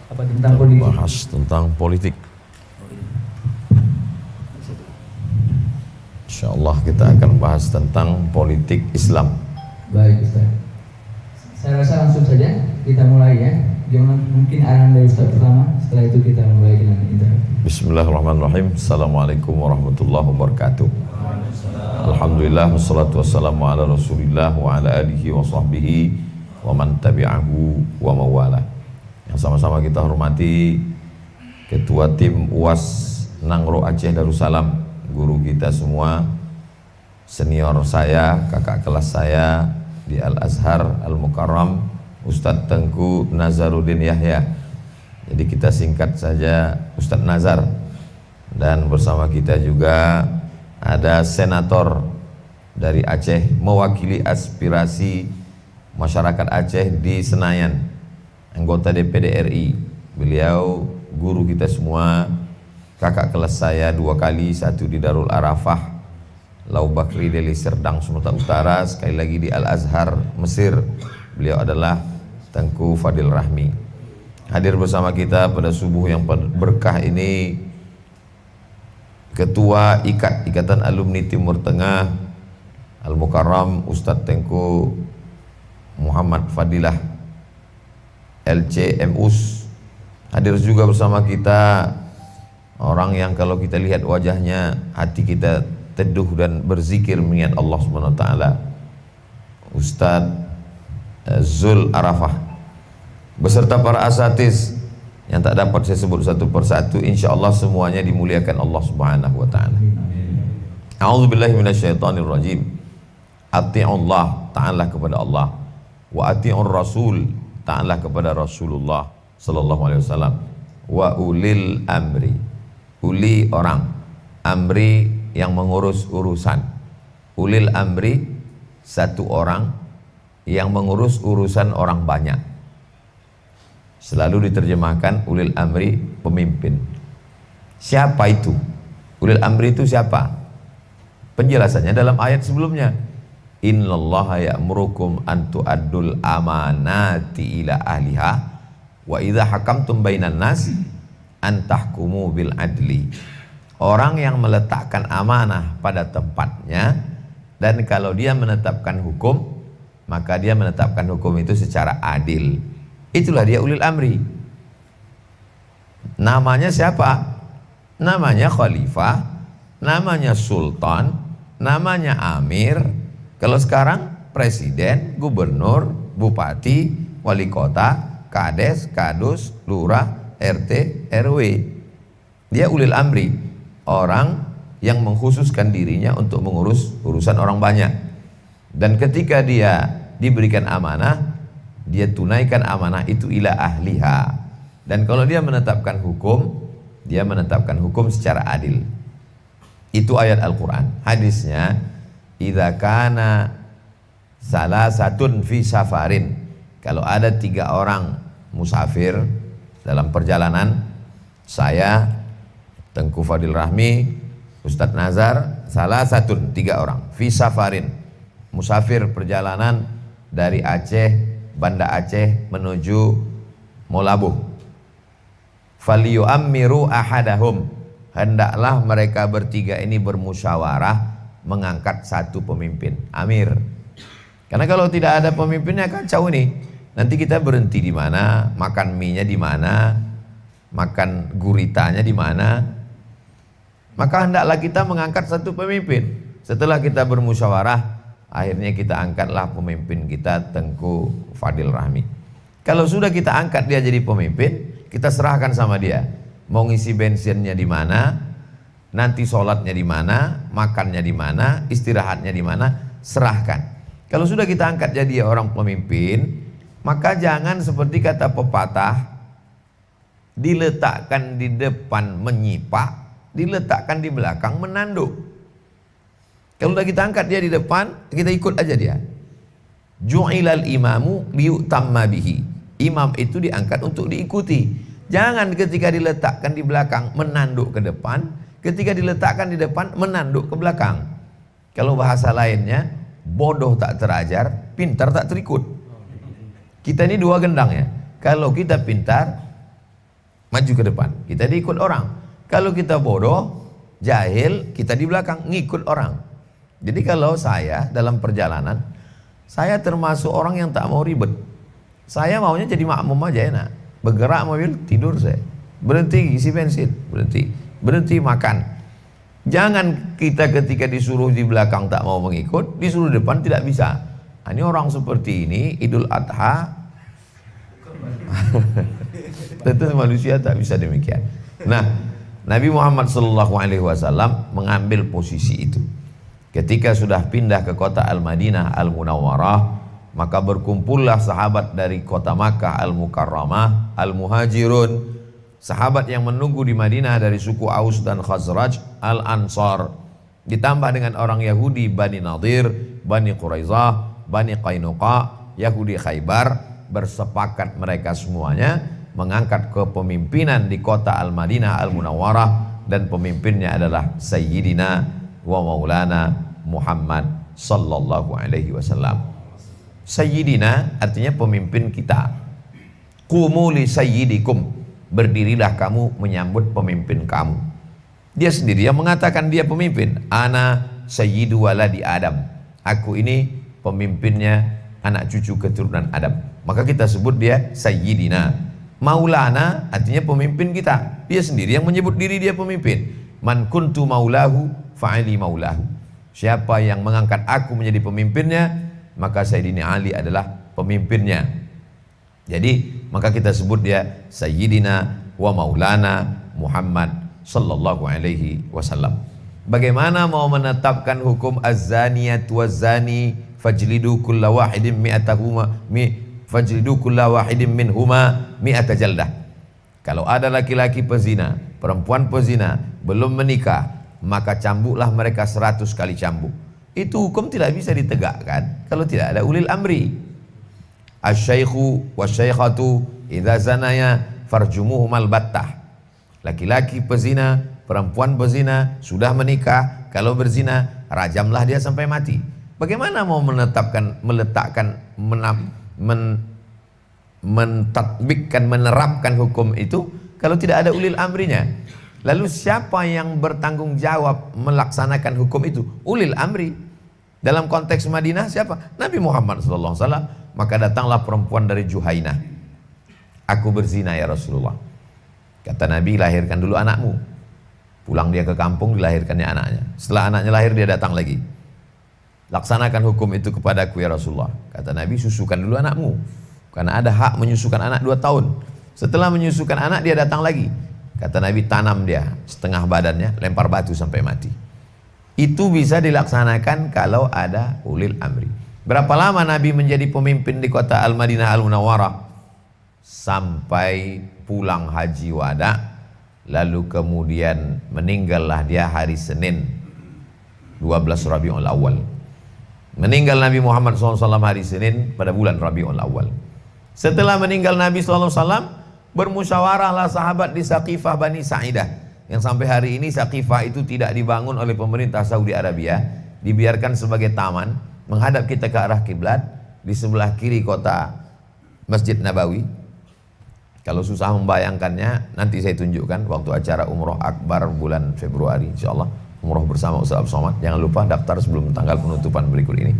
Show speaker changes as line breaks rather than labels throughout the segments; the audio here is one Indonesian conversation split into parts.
Apa tentang politik?
Bahas tentang politik. Insyaallah kita akan bahas tentang politik Islam.
Baik Ustaz. Saya rasa langsung saja kita mulai ya. Gimana mungkin arahan dari Ustaz pertama, setelah itu kita mulai dengan interaktif.
Bismillahirrahmanirrahim. Assalamualaikum warahmatullahi wabarakatuh. Alhamdulillah wassalatu wassalamu ala Rasulillah wa ala alihi wa sahbihi wa man tabi'ahu wa mawala. Yang sama-sama kita hormati Ketua Tim UAS Nangro Aceh Darussalam, guru kita semua, senior saya, kakak kelas saya di Al-Azhar Al-Mukarram, Ustadz Tengku Nazaruddin Yahya. Jadi kita singkat saja Ustadz Nazar. Dan bersama kita juga ada senator dari Aceh mewakili aspirasi masyarakat Aceh di Senayan, anggota DPD RI. Beliau guru kita semua, kakak kelas saya 2 kali, satu di Darul Arafah Lau Bakri Deli Serdang Sumatera Utara, sekali lagi di Al-Azhar Mesir. Beliau adalah Tengku Fadil Rahmi. Hadir bersama kita pada subuh yang berkah ini Ketua Ikatan Alumni Timur Tengah Al-Mukarram Ustadz Tengku Muhammad Fadilah LCMUS. Hadir juga bersama kita orang yang kalau kita lihat wajahnya hati kita teduh dan berzikir mengingat Allah Subhanahu wa taala, Ustadz Zul Arafah, beserta para asatiz yang tak dapat saya sebut satu persatu. Insyaallah semuanya dimuliakan Allah Subhanahu wa taala. A'udzubillahi minasyaitonirrajim. Ati'ullah, ta'ala kepada Allah, wa ati'ur rasul, ta'ala kepada Rasulullah sallallahu alaihi wasallam, wa ulil amri, uli orang, amri yang mengurus urusan. Ulil amri, satu orang yang mengurus urusan orang banyak. Selalu diterjemahkan ulil amri, pemimpin. Siapa itu? Ulil amri itu siapa? Penjelasannya dalam ayat sebelumnya. Innallaha ya'murukum an tu'addul amanati ila ahliha wa idza hakamtum bainan nas an tahkumu bil adli. Orang yang meletakkan amanah pada tempatnya, dan kalau dia menetapkan hukum, maka dia menetapkan hukum itu secara adil. Itulah dia ulil amri. Namanya siapa? Namanya khalifah, namanya sultan, namanya amir. Kalau sekarang presiden, gubernur, bupati, wali kota, kades, kadus, lurah, RT, RW. Dia ulil amri, orang yang mengkhususkan dirinya untuk mengurus urusan orang banyak. Dan ketika dia diberikan amanah, dia tunaikan amanah itu ila ahliha. Dan kalau dia menetapkan hukum, dia menetapkan hukum secara adil. Itu ayat Al-Quran. Hadisnya, idza kana salasatun fi safarin, kalau ada 3 orang musafir dalam perjalanan, saya Tengku Fadil Rahmi, Ustadz Nazar, salasatun, 3 orang fi safarin, musafir perjalanan dari Aceh, Banda Aceh menuju Molabuh. Falyu'ammiru ahadahum, hendaklah mereka bertiga ini bermusyawarah mengangkat satu pemimpin, amir. Karena kalau tidak ada pemimpinnya kacau nih. Nanti kita berhenti di mana, makan mie-nya di mana, makan guritanya di mana. Maka hendaklah kita mengangkat satu pemimpin. Setelah kita bermusyawarah, akhirnya kita angkatlah pemimpin kita Tengku Fadil Rahmi. Kalau sudah kita angkat dia jadi pemimpin, kita serahkan sama dia. Mau ngisi bensinnya di mana, nanti sholatnya di mana, makannya di mana, istirahatnya di mana, serahkan. Kalau sudah kita angkat jadi orang pemimpin, maka jangan seperti kata pepatah, diletakkan di depan menyipak, diletakkan di belakang menanduk. Kalau sudah kita angkat dia di depan, kita ikut aja dia. Ju'ilal imamu liyutamma bihi. Imam itu diangkat untuk diikuti. Jangan ketika diletakkan di belakang menanduk ke depan, ketika diletakkan di depan menanduk ke belakang. Kalau bahasa lainnya, bodoh tak terajar, pintar tak terikut. Kita ini 2 gendang ya. Kalau kita pintar, maju ke depan, kita diikut orang. Kalau kita bodoh, jahil, kita di belakang ngikut orang. Jadi kalau saya dalam perjalanan, saya termasuk orang yang tak mau ribet. Saya maunya jadi makmum aja enak. Bergerak mobil, tidur saya. Berhenti isi bensin, berhenti makan. Jangan kita ketika disuruh di belakang tak mau mengikut, disuruh depan tidak bisa. Nah, ini orang seperti ini Idul Adha tentu manusia tak bisa demikian. Nah, Nabi Muhammad SAW mengambil posisi itu. Ketika sudah pindah ke kota Al-Madinah Al-Munawwarah, maka berkumpullah sahabat dari kota Makkah Al-Mukarramah, Al-Muhajirun, sahabat yang menunggu di Madinah dari suku Aus dan Khazraj, Al-Ansar, ditambah dengan orang Yahudi Bani Nadir, Bani Quraizah, Bani Qainuqa, Yahudi Khaybar. Bersepakat mereka semuanya mengangkat kepemimpinan di kota Al-Madinah Al-Munawwarah, dan pemimpinnya adalah Sayyidina wa Maulana Muhammad sallallahu alaihi wasallam. Sayyidina artinya pemimpin kita. Qumu li sayyidikum, berdirilah kamu menyambut pemimpin kamu. Dia sendiri yang mengatakan dia pemimpin. Ana sayyidu waladi Adam, aku ini pemimpinnya anak cucu keturunan Adam. Maka kita sebut dia Sayyidina. Maulana artinya pemimpin kita. Dia sendiri yang menyebut diri dia pemimpin. Man kuntu maulahu fa'ali maulahu. Siapa yang mengangkat aku menjadi pemimpinnya, maka Sayyidina Ali adalah pemimpinnya. Jadi maka kita sebut dia Sayyidina wa Maulana Muhammad sallallahu alaihi wasallam. Bagaimana mau menetapkan hukum az-zaniyat waz-zani fajlidu kulla wahidin minhuma mi'ata jaldah. Kalau ada laki-laki pezina, perempuan pezina belum menikah, maka cambuklah mereka 100 kali cambuk. Itu hukum tidak bisa ditegakkan kalau tidak ada ulil amri. Asy-syaikhu wasy-syaikhatu idza zanaya farjumuhumal battah. Laki-laki pezina, perempuan pezina sudah menikah, kalau berzina rajamlah dia sampai mati. Bagaimana mau mentatbikkan, menerapkan hukum itu kalau tidak ada ulil amrinya? Lalu siapa yang bertanggung jawab melaksanakan hukum itu? Ulil amri. Dalam konteks Madinah siapa? Nabi Muhammad SAW. Maka datanglah perempuan dari Juhainah. Aku berzina ya Rasulullah. Kata Nabi, lahirkan dulu anakmu. Pulang dia ke kampung, dilahirkannya anaknya. Setelah anaknya lahir, dia datang lagi. Laksanakan hukum itu kepadaku ya Rasulullah. Kata Nabi, susukan dulu anakmu, karena ada hak menyusukan anak 2 tahun. Setelah menyusukan anak, dia datang lagi. Kata Nabi, tanam dia setengah badannya, lempar batu sampai mati. Itu bisa dilaksanakan kalau ada ulil amri. Berapa lama Nabi menjadi pemimpin di kota Al-Madinah Al-Munawwarah? Sampai pulang haji wada. Lalu kemudian meninggallah dia hari Senin 12 Rabiul Awal. Meninggal Nabi Muhammad SAW hari Senin pada bulan Rabiul Awal. Setelah meninggal Nabi SAW, bermusyawarahlah sahabat di Saqifah Bani Sa'idah, yang sampai hari ini Saqifah itu tidak dibangun oleh pemerintah Saudi Arabia, dibiarkan sebagai taman menghadap kita ke arah kiblat. Di sebelah kiri kota Masjid Nabawi. Kalau susah membayangkannya, nanti saya tunjukkan waktu acara Umroh Akbar bulan Februari, insyaallah. Umroh bersama Ustaz Abdul Somad. Jangan lupa daftar sebelum tanggal penutupan berikut ini.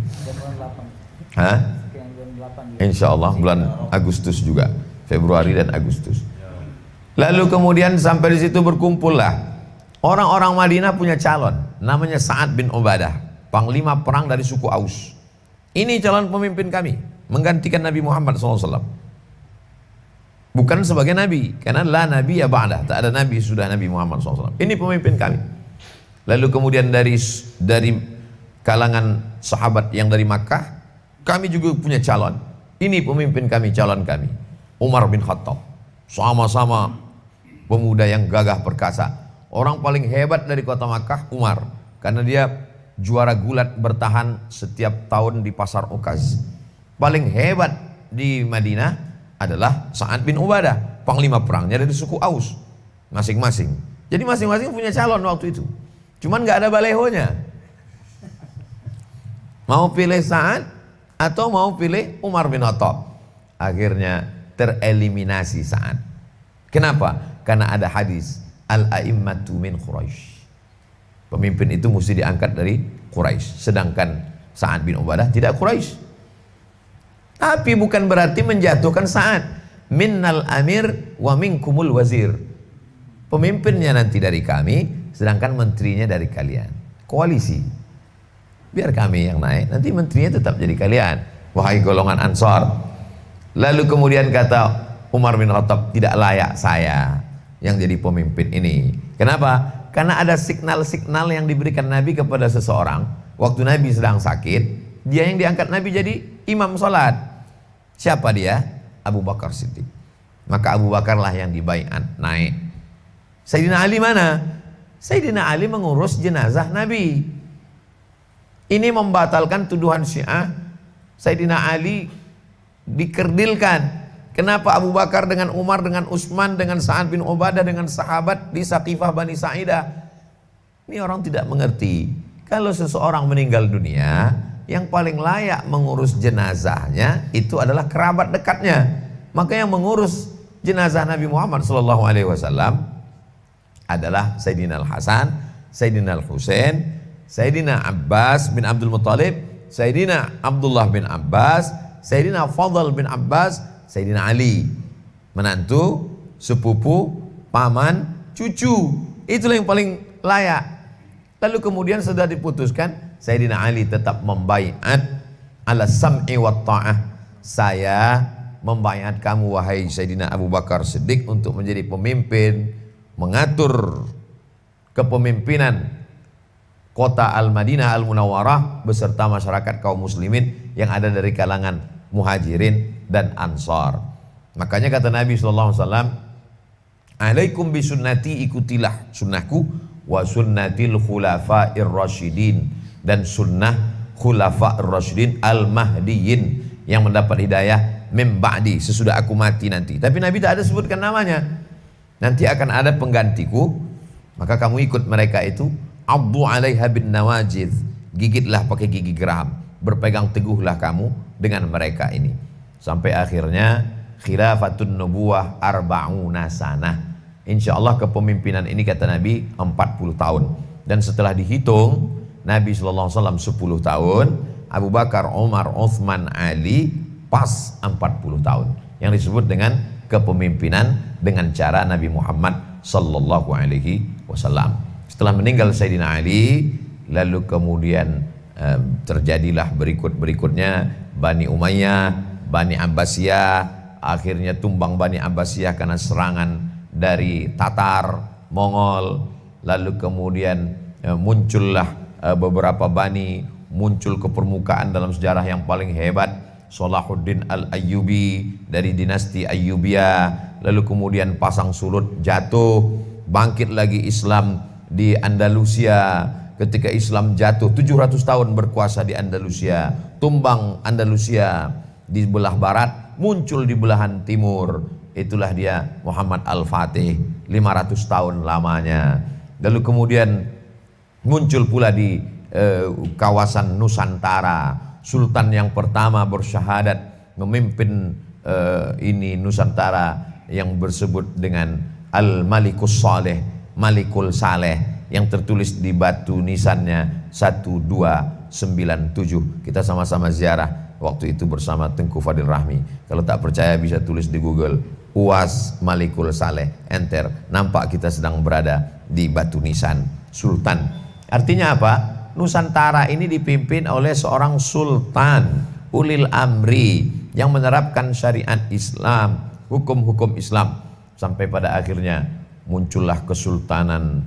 Insya Allah bulan Agustus juga, Februari dan Agustus. Lalu kemudian sampai di situ berkumpullah orang-orang Madinah punya calon, namanya Sa'ad bin Ubadah, panglima perang dari suku Aus. Ini calon pemimpin kami, menggantikan Nabi Muhammad SAW. Bukan sebagai nabi, karena la nabi ya ba'dah, tak ada nabi sudah Nabi Muhammad SAW. Ini pemimpin kami. Lalu kemudian dari kalangan sahabat yang dari Makkah, kami juga punya calon. Ini pemimpin kami, calon kami, Umar bin Khattab. Sama-sama pemuda yang gagah perkasa. Orang paling hebat dari kota Makkah Umar, karena dia juara gulat bertahan setiap tahun di pasar Ukaz. Paling hebat di Madinah adalah Sa'ad bin Ubadah, panglima perangnya dari suku Aus masing-masing. Jadi masing-masing punya calon waktu itu. Cuman nggak ada balehonya. Mau pilih Sa'ad atau mau pilih Umar bin Khattab. Akhirnya tereliminasi Sa'ad. Kenapa? Karena ada hadis al-a'immatu min Quraisy. Pemimpin itu mesti diangkat dari Quraisy. Sedangkan Sa'ad bin Ubadah tidak Quraisy. Tapi bukan berarti menjatuhkan Sa'ad. Minnal amir wa minkumul wazir. Pemimpinnya nanti dari kami, sedangkan menterinya dari kalian. Koalisi. Biar kami yang naik, nanti menterinya tetap jadi kalian. Wahai golongan Ansar. Lalu kemudian kata Umar bin Khattab, tidak layak saya yang jadi pemimpin ini. Kenapa? Karena ada signal-signal yang diberikan Nabi kepada seseorang. Waktu Nabi sedang sakit, dia yang diangkat Nabi jadi imam sholat. Siapa dia? Abu Bakar Siddiq. Maka Abu Bakar lah yang dibaiat naik. Sayyidina Ali mana? Sayyidina Ali mengurus jenazah Nabi. Ini membatalkan tuduhan Syiah. Sayyidina Ali dikerdilkan. Kenapa Abu Bakar dengan Umar, dengan Utsman, dengan Sa'ad bin Ubadah, dengan sahabat di Saqifah Bani Sa'idah? Ini orang tidak mengerti. Kalau seseorang meninggal dunia, yang paling layak mengurus jenazahnya itu adalah kerabat dekatnya. Maka yang mengurus jenazah Nabi Muhammad SAW adalah Sayyidina Al-Hasan, Sayyidina Al-Husain, Sayyidina Abbas bin Abdul Muttalib, Sayyidina Abdullah bin Abbas, Sayyidina Fadl bin Abbas, Sayyidina Ali, menantu, sepupu, paman, cucu. Itulah yang paling layak. Lalu kemudian sudah diputuskan, Sayyidina Ali tetap membaiat ala sam'i wa ta'ah. Saya membaiat kamu wahai Sayyidina Abu Bakar Siddiq untuk menjadi pemimpin, mengatur kepemimpinan kota Al-Madinah Al-Munawwarah beserta masyarakat kaum muslimin yang ada dari kalangan muhajirin dan ansar. Makanya kata Nabi SAW, alaikum bisunnati, ikutilah sunnahku, wa sunnatil khulafa'ir rasyidin, dan sunnah khulafa'ir rasyidin al-mahdiyin yang mendapat hidayah mim ba'di, sesudah aku mati nanti. Tapi Nabi tak ada sebutkan namanya. Nanti akan ada penggantiku, maka kamu ikut mereka itu. Abdu 'alaiha bin nawajidh, gigitlah pakai gigi geram, berpegang teguhlah kamu dengan mereka ini. Sampai akhirnya khilafatun nubuwah arba'una sanah. Insyaallah kepemimpinan ini kata Nabi 40 tahun. Dan setelah dihitung Nabi SAW 10 tahun, Abu Bakar, Umar, Utsman, Ali pas 40 tahun. Yang disebut dengan kepemimpinan dengan cara Nabi Muhammad sallallahu alaihi wasallam. Setelah meninggal Sayyidina Ali, lalu kemudian terjadilah berikutnya Bani Umayyah, Bani Abbasiyah. Akhirnya tumbang Bani Abbasiyah karena serangan dari Tatar, Mongol. Lalu kemudian muncullah beberapa bani, muncul ke permukaan dalam sejarah yang paling hebat, Salahuddin Al-Ayyubi dari dinasti Ayyubiyah. Lalu kemudian pasang surut jatuh, bangkit lagi Islam di Andalusia. Ketika Islam jatuh 700 tahun berkuasa di Andalusia, tumbang Andalusia di belah barat, muncul di belahan timur. Itulah dia Muhammad Al-Fatih, 500 tahun lamanya. Lalu kemudian muncul pula di kawasan Nusantara, sultan yang pertama bersyahadat memimpin ini Nusantara yang bersebut dengan Al-Malikus Saleh, Malikul Saleh, yang tertulis di batu nisannya 1297. Kita sama-sama ziarah waktu itu bersama Tengku Fadil Rahmi. Kalau tak percaya bisa tulis di Google UAS Malikul Saleh, enter, nampak kita sedang berada di batu nisan sultan. Artinya apa? Nusantara ini dipimpin oleh seorang sultan ulil amri yang menerapkan syariat Islam, hukum-hukum Islam, sampai pada akhirnya muncullah Kesultanan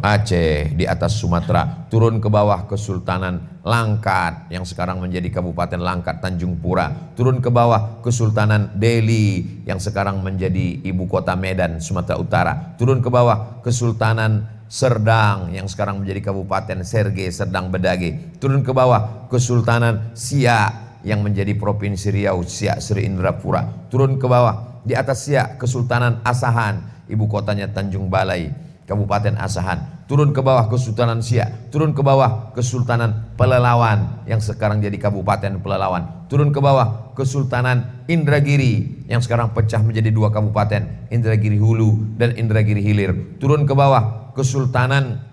Aceh di atas Sumatera, turun ke bawah Kesultanan Langkat yang sekarang menjadi Kabupaten Langkat Tanjung Pura, turun ke bawah Kesultanan Delhi yang sekarang menjadi ibu kota Medan Sumatera Utara, turun ke bawah Kesultanan Serdang yang sekarang menjadi Kabupaten Serge Serdang Bedage, turun ke bawah Kesultanan Siak yang menjadi Provinsi Riau Siak Sri Indrapura, turun ke bawah di atas Siak Kesultanan Asahan, ibu kotanya Tanjung Balai Kabupaten Asahan, turun ke bawah Kesultanan Siak, turun ke bawah Kesultanan Pelalawan yang sekarang jadi Kabupaten Pelalawan, turun ke bawah Kesultanan Indragiri yang sekarang pecah menjadi 2 kabupaten, Indragiri Hulu dan Indragiri Hilir, turun ke bawah Kesultanan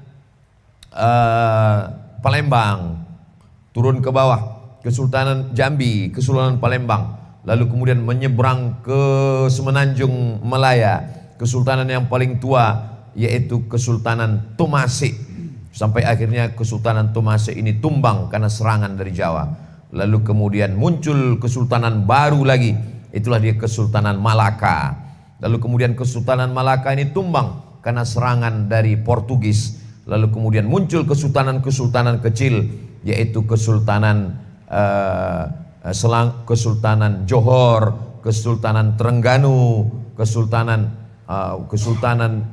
Palembang, turun ke bawah Kesultanan Jambi, Kesultanan Palembang, lalu kemudian menyeberang ke Semenanjung Melaya, kesultanan yang paling tua yaitu Kesultanan Tomasek, sampai akhirnya Kesultanan Tomasek ini tumbang karena serangan dari Jawa. Lalu kemudian muncul kesultanan baru lagi, itulah dia Kesultanan Malaka. Lalu kemudian Kesultanan Malaka ini tumbang karena serangan dari Portugis. Lalu kemudian muncul kesultanan-kesultanan kecil, yaitu Kesultanan Kesultanan Johor, Kesultanan Terengganu, Kesultanan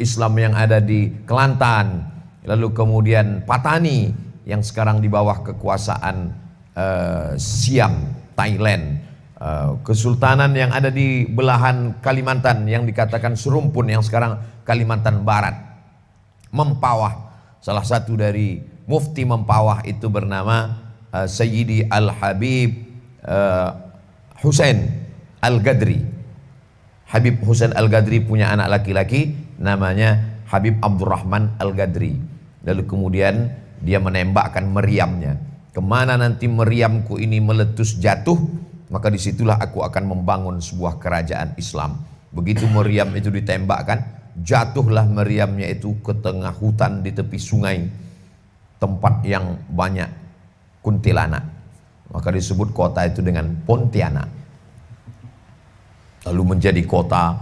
Islam yang ada di Kelantan, lalu kemudian Patani yang sekarang di bawah kekuasaan Siam, Thailand, kesultanan yang ada di belahan Kalimantan yang dikatakan serumpun yang sekarang Kalimantan Barat, Mempawah. Salah satu dari mufti Mempawah itu bernama Sayyidi Al-Habib Husain Al-Gadri. Habib Husain Al-Gadri punya anak laki-laki namanya Habib Abdurrahman Al-Gadri. Lalu kemudian dia menembakkan meriamnya. Kemana nanti meriamku ini meletus jatuh, maka disitulah aku akan membangun sebuah kerajaan Islam. Begitu meriam itu ditembakkan, jatuhlah meriamnya itu ke tengah hutan di tepi sungai, tempat yang banyak kuntilanak. Maka disebut kota itu dengan Pontianak. Lalu menjadi kota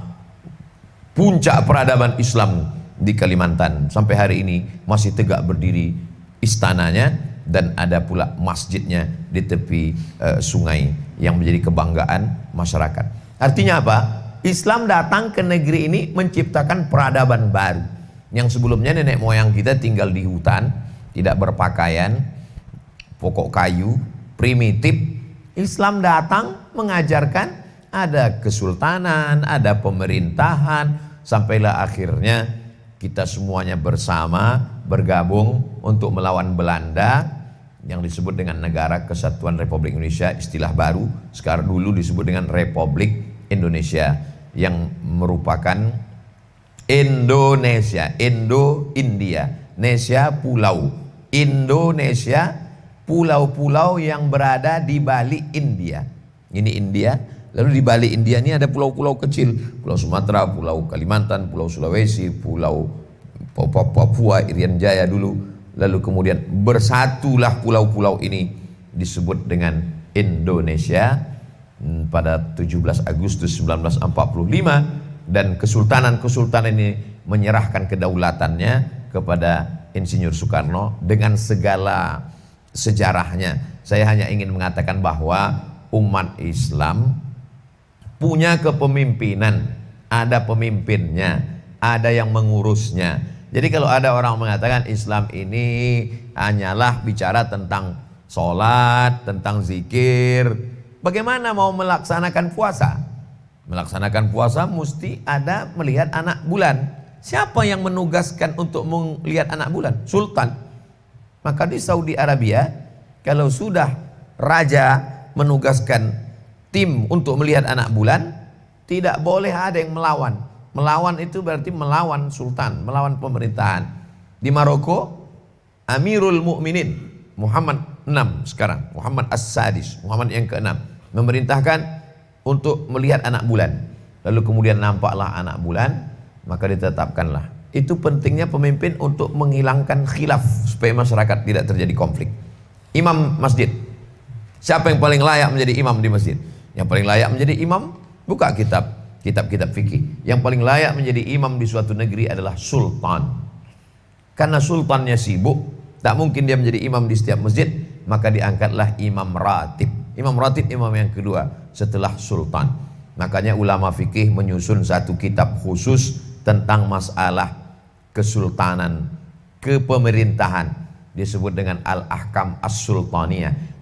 puncak peradaban Islam di Kalimantan. Sampai hari ini masih tegak berdiri istananya dan ada pula masjidnya di tepi sungai yang menjadi kebanggaan masyarakat. Artinya apa? Islam datang ke negeri ini menciptakan peradaban baru. Yang sebelumnya nenek moyang kita tinggal di hutan, tidak berpakaian, pokok kayu, primitif. Islam datang mengajarkan ada kesultanan, ada pemerintahan, sampailah akhirnya kita semuanya bersama bergabung untuk melawan Belanda yang disebut dengan Negara Kesatuan Republik Indonesia, istilah baru. Sekarang dulu disebut dengan Republik Indonesia yang merupakan Indonesia, Indo-India, Nesia pulau, Indonesia pulau-pulau yang berada di balik India. Ini India, lalu di balik India ini ada pulau-pulau kecil, Pulau Sumatera, Pulau Kalimantan, Pulau Sulawesi, Pulau Papua, Irian Jaya dulu. Lalu kemudian bersatulah pulau-pulau ini disebut dengan Indonesia pada 17 Agustus 1945, dan kesultanan-kesultanan ini menyerahkan kedaulatannya kepada Insinyur Soekarno dengan segala sejarahnya. Saya hanya ingin mengatakan bahwa umat Islam punya kepemimpinan, ada pemimpinnya, ada yang mengurusnya. Jadi kalau ada orang mengatakan Islam ini hanyalah bicara tentang sholat, tentang zikir, bagaimana mau melaksanakan puasa? Melaksanakan puasa mesti ada melihat anak bulan. Siapa yang menugaskan untuk melihat anak bulan? Sultan. Maka di Saudi Arabia, kalau sudah raja menugaskan tim untuk melihat anak bulan, tidak boleh ada yang melawan. Melawan itu berarti melawan sultan, melawan pemerintahan. Di Maroko, Amirul Mukminin Muhammad VI sekarang, Muhammad As-Sadis, Muhammad yang ke-6, memerintahkan untuk melihat anak bulan. Lalu kemudian nampaklah anak bulan, maka ditetapkanlah. Itu pentingnya pemimpin untuk menghilangkan khilaf supaya masyarakat tidak terjadi konflik. Imam masjid, siapa yang paling layak menjadi imam di masjid? Yang paling layak menjadi imam, buka kitab-kitab fikih. Yang paling layak menjadi imam di suatu negeri adalah sultan. Karena sultannya sibuk, tak mungkin dia menjadi imam di setiap masjid, maka diangkatlah imam ratib. Imam ratib imam yang kedua setelah sultan. Makanya ulama fikih menyusun satu kitab khusus tentang masalah kesultanan, kepemerintahan, disebut dengan Al-Ahkam As-Sultaniyah.